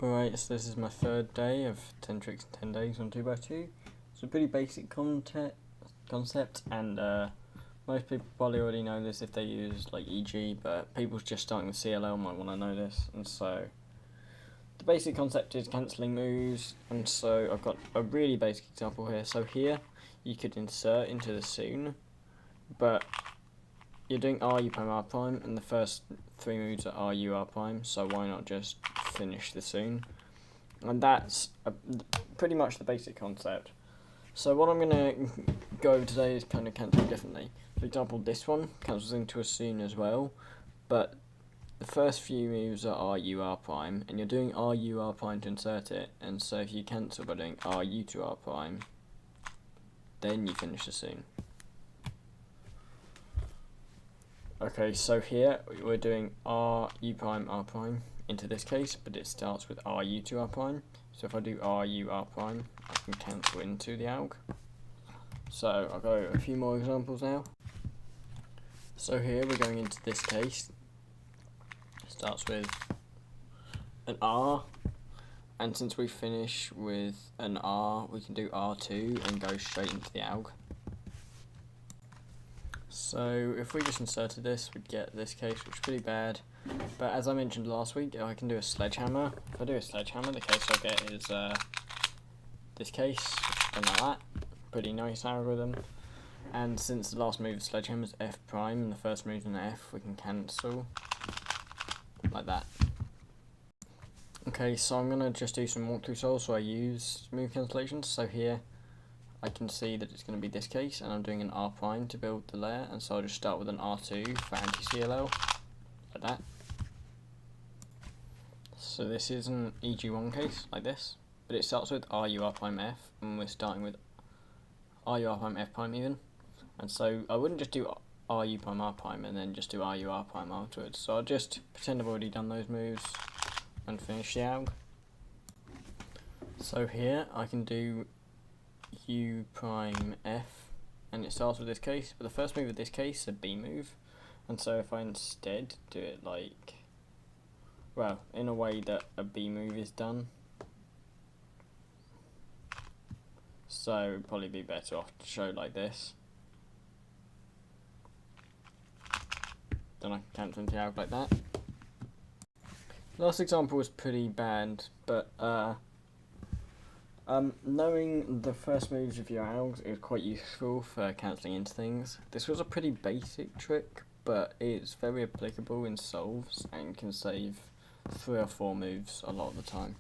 Alright, so this is my third day of 10 tricks in 10 days on 2x2. It's a pretty basic concept, and most people probably already know this if they use like EG, but people just starting with CLL might want to know this. And so the basic concept is cancelling moves, and so I've got a really basic example here. So here you could insert into the soon, but you're doing R, U prime, R prime, and the first three moves are R, U, R prime, so why not just finish the soon? And that's pretty much the basic concept. So what I'm going to go over today is kind of cancelling differently. For example, this one cancels into a soon as well, but the first few moves are R, U, R prime, and you're doing R, U, R prime to insert it, and so if you cancel by doing R, U to R prime, then you finish the soon. Okay, so here we're doing R, U prime, R prime into this case, but it starts with R, U to R prime. So if I do R, U, R prime, I can cancel into the ALG. So I'll go over a few more examples now. So here we're going into this case. It starts with an R, and since we finish with an R, we can do R2 and go straight into the ALG. So if we just inserted this, we'd get this case, which is pretty bad. But as I mentioned last week, I can do a sledgehammer. If I do a sledgehammer, the case I get is this case, and like that. Pretty nice algorithm. And since the last move of sledgehammer is F prime, and the first move is an F, we can cancel like that. Okay, so I'm going to just do some walkthrough solves, so I use move cancellations. So here, I can see that it's going to be this case, and I'm doing an R prime to build the layer, and so I'll just start with an R2 for anti-CLL, like that. So this is an EG1 case, like this, but it starts with RU R prime F, and we're starting with RU R prime F prime even, and so I wouldn't just do RU prime R prime and then just do RU R prime afterwards, so I'll just pretend I've already done those moves and finish the ALG. So here I can do U prime F, and it starts with this case, but the first move of this case is a B move, and so if I instead do it like, well, in a way that a B move is done, so it would probably be better off to show like this. Then I can cancel into the ALG like that. Last example was pretty bad, but knowing the first moves of your ALGs is quite useful for cancelling into things. This was a pretty basic trick, but it's very applicable in solves and can save 3 or 4 moves a lot of the time.